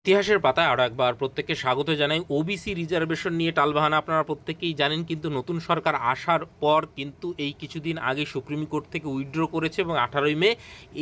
ইতিহাসের পাতায় আরও একবার প্রত্যেককে স্বাগত জানাই। ওবিসি রিজার্ভেশন নিয়ে টালবাহানা আপনারা প্রত্যেকেই জানেন, কিন্তু নতুন সরকার আসার পর কিন্তু এই কিছুদিন আগে সুপ্রিম কোর্ট থেকে উইথড্র করেছে এবং 18ই মে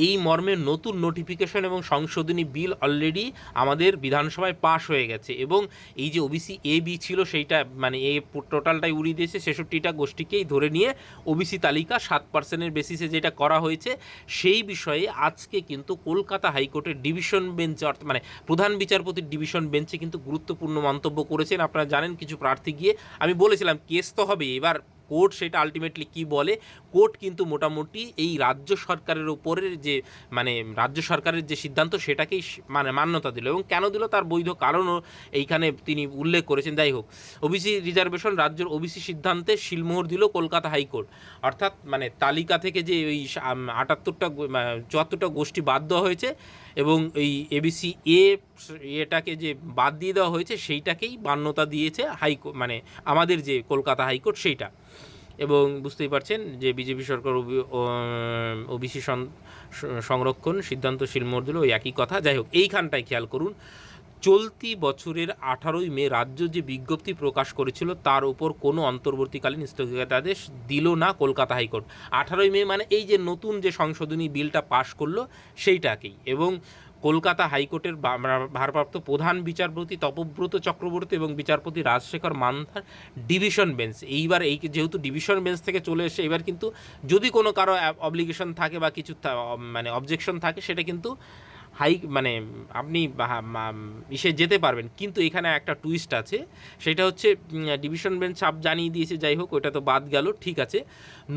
এই মর্মে নতুন নোটিফিকেশন এবং সংশোধনী বিল অলরেডি আমাদের বিধানসভায় পাশ হয়ে গেছে। এবং এই যে ওবিসি এ বি ছিল সেইটা মানে এ টোটালটাই উড়িয়ে দিয়েছে, 66টা গোষ্ঠীকেই ধরে নিয়ে ওবিসি তালিকা 7% বেসিসে যেটা করা হয়েছে সেই বিষয়ে আজকে কিন্তু কলকাতা হাইকোর্টের ডিভিশন বেঞ্চ মানে প্রধান বিচারপতির ডিভিশন বেঞ্চে কিন্তু গুরুত্বপূর্ণ মন্তব্য করেছেন। আপনারা জানেন কিছু প্রার্থী গিয়ে, আমি বলেছিলাম কেস তো হবে, এবার কোর্ট সেটা আলটিমেটলি কি বলে। কোর্ট কিন্তু মোটামুটি এই রাজ্য সরকারের ওপরের যে মানে রাজ্য সরকারের যে সিদ্ধান্ত সেটাকেই মানে মান্যতা দিল, এবং কেন দিল তার বৈধ কারণও এইখানে তিনি উল্লেখ করেছেন। যাই হোক, ওবিসি রিজার্ভেশন রাজ্যের ওবিসি সিদ্ধান্তে শিলমোহর দিল কলকাতা হাইকোর্ট। অর্থাৎ মানে তালিকা থেকে যে ওই 74টা গোষ্ঠী বাদ দেওয়া হয়েছে এবং এই এবিসি এটাকে যে বাদ দিয়ে দেওয়া হয়েছে সেইটাকেই মান্যতা দিয়েছে হাইকোর্ট, মানে আমাদের যে কলকাতা হাইকোর্ট সেইটা। এবং বুঝতেই পারছেন যে বিজেপি সরকার ওবিসি সংরক্ষণ সিদ্ধান্ত শিলমোহর দিল, ওই একই কথা। যাই হোক, এইখানটায় খেয়াল করুন, চলতি বছরের 18ই মে রাজ্য যে বিজ্ঞপ্তি প্রকাশ করেছিল তার উপর কোনো অন্তর্বর্তীকালীন স্থগিতাদেশ দিল না কলকাতা হাইকোর্ট। 18ই মে মানে এই যে নতুন যে সংশোধনী বিলটা পাশ করলো সেইটাকেই। এবং কলকাতা হাইকোর্টের ভারপ্রাপ্ত প্রধান বিচারপতি তপব্রত চক্রবর্তী এবং বিচারপতি রাজশেখর মান্ধার ডিভিশন বেঞ্চ, এইবার এই যেহেতু ডিভিশন বেঞ্চ থেকে চলে এসে, এবার কিন্তু যদি কোনো কারো অব্লিগেশন থাকে বা কিছু মানে অবজেকশন থাকে সেটা কিন্তু মানে আপনি ইসে যেতে পারবেন। কিন্তু এখানে একটা টুইস্ট আছে, সেটা হচ্ছে ডিভিশন বেঞ্চ চাপ জানিয়ে দিয়েছে, যাই হোক ওটা তো বাদ গেল, ঠিক আছে।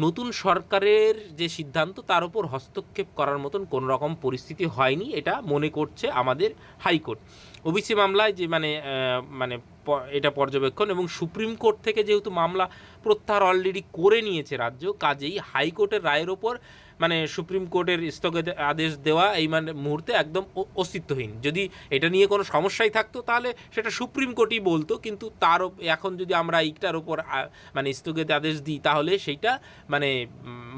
নতুন সরকারের যে সিদ্ধান্ত তার উপর হস্তক্ষেপ করার মতন কোনো রকম পরিস্থিতি হয়নি, এটা মনে করছে আমাদের হাইকোর্ট। ওবিসি মামলায় যে মানে এটা পর্যবেক্ষণ, এবং সুপ্রিম কোর্ট থেকে যেহেতু মামলা প্রত্যাহার অলরেডি করে নিয়েছে রাজ্য, কাজেই হাইকোর্টের রায়ের ওপর মানে সুপ্রিম কোর্টের স্থগিত আদেশ দেওয়া এই মানে মুহূর্তে একদম অস্তিত্বহীন। যদি এটা নিয়ে কোনো সমস্যাই থাকতো তাহলে সেটা সুপ্রিম কোর্টই বলতো, কিন্তু তার এখন যদি আমরা এইটার ওপর মানে স্থগিত আদেশ দিই তাহলে সেইটা মানে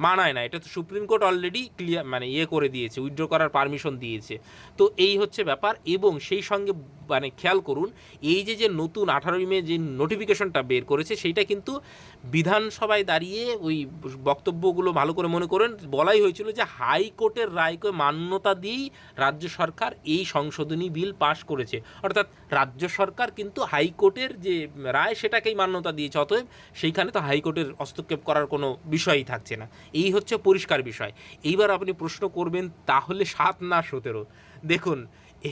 মানায় না। এটা তো সুপ্রিম কোর্ট অলরেডি ক্লিয়ার মানে করে দিয়েছে, উইথড্র করার পারমিশন দিয়েছে। তো এই হচ্ছে ব্যাপার। এবং সেই সঙ্গে মানে খেয়াল করুন, এই যে নতুন 18ই মে যে নোটিফিকেশনটা বের করেছে সেইটা কিন্তু বিধানসভায় দাঁড়িয়ে ওই বক্তব্যগুলো ভালো করে মনে করেন, বলাই হয়েছিল যে হাইকোর্টের রায়কে মান্যতা দিয়েই রাজ্য সরকার এই সংশোধনী বিল পাশ করেছে। অর্থাৎ রাজ্য সরকার কিন্তু হাইকোর্টের যে রায় সেটাকেই মান্যতা দিয়েছে, অতএব সেইখানে তো হাইকোর্টের হস্তক্ষেপ করার কোনো বিষয়ই থাকছে না। এই হচ্ছে পরিষ্কার বিষয়। এইবার আপনি প্রশ্ন করবেন তাহলে 7 না 17? দেখুন,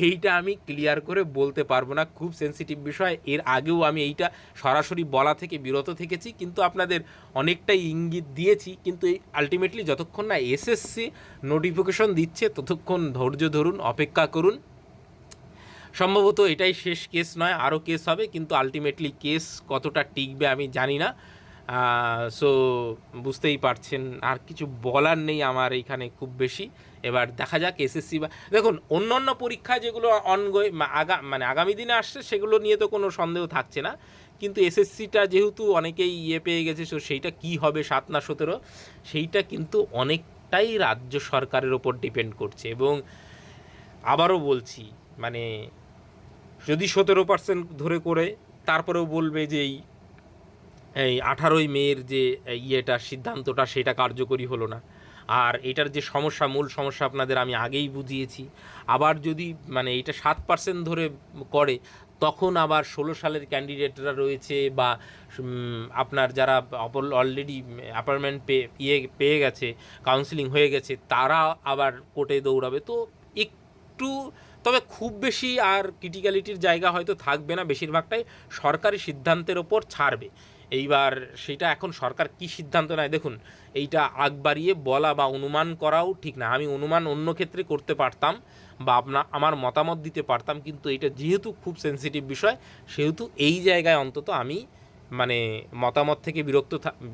এইটা আমি ক্লিয়ার করে বলতে পারবো না, খুব সেন্সিটিভ বিষয়। এর আগেও আমি এইটা সরাসরি বলা থেকে বিরত থেকেছি, কিন্তু আপনাদের অনেকটাই ইঙ্গিত দিয়েছি। কিন্তু এই আলটিমেটলি যতক্ষণ না এসএসসি নোটিফিকেশন দিচ্ছে ততক্ষণ ধৈর্য ধরুন, অপেক্ষা করুন। সম্ভবত এটাই শেষ কেস নয়, আরও কেস হবে, কিন্তু আলটিমেটলি কেস কতটা টিকবে আমি জানি না। সো বুঝতেই পারছেন, আর কিছু বলার নেই আমার এইখানে খুব বেশি। এবার দেখা যাক এসএসসি বা দেখুন অন্য পরীক্ষা যেগুলো মানে আগামী দিনে আসছে সেগুলো নিয়ে তো কোনো সন্দেহ থাকছে না, কিন্তু এসএসসিটা যেহেতু অনেকেই পেয়ে গেছে, সো সেইটা কী হবে 7 না 17 সেইটা কিন্তু অনেকটাই রাজ্য সরকারের ওপর ডিপেন্ড করছে। এবং আবারও বলছি, মানে যদি 17% ধরে করে তারপরেও বলবে যে এই 18ই মের যে সিদ্ধান্তটা সেটা কার্যকরী হলো না। আর এটার যে সমস্যা, মূল সমস্যা আপনাদের আমি আগেই বুঝিয়েছি। আবার যদি মানে এটা 7% ধরে করে, তখন আবার 16 সালের ক্যান্ডিডেটরা রয়েছে বা আপনার যারা অলরেডি অ্যাপয়েন্টমেন্ট পেয়ে গেছে, কাউন্সিলিং হয়ে গেছে, তারা আবার কোর্টে দৌড়াবে। তো একটু, তবে খুব বেশি আর ক্রিটিক্যালিটির জায়গা হয়তো থাকবে না, বেশিরভাগটাই সরকারি সিদ্ধান্তের ওপর ছাড়বে। এইবার সেটা এখন সরকার কি সিদ্ধান্ত নেয়, দেখুন এইটা আগ বাড়িয়ে বলা বা অনুমান করাও ঠিক না। আমি অনুমান অন্য ক্ষেত্রে করতে পারতাম বা আমার মতামত দিতে পারতাম, কিন্তু এটা যেহেতু খুব সেন্সিটিভ বিষয় সেহেতু এই জায়গায় অন্তত আমি মানে মতামত থেকে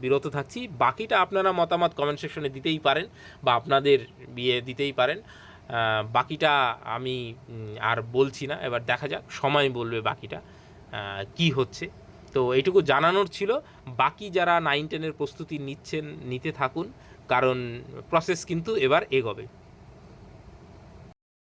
বিরত থাকছি। বাকিটা আপনারা মতামত কমেন্ট সেকশনে দিতেই পারেন বা আপনাদের দিতেই পারেন। বাকিটা আমি আর বলছি না, এবার দেখা যাক, সময় বলবে বাকিটা কি হচ্ছে। তো এইটুকু জানানোর ছিল। বাকি যারা 9-10-এর প্রস্তুতি নিতে থাকুন, কারণ প্রসেস কিন্তু এবার এগোবে।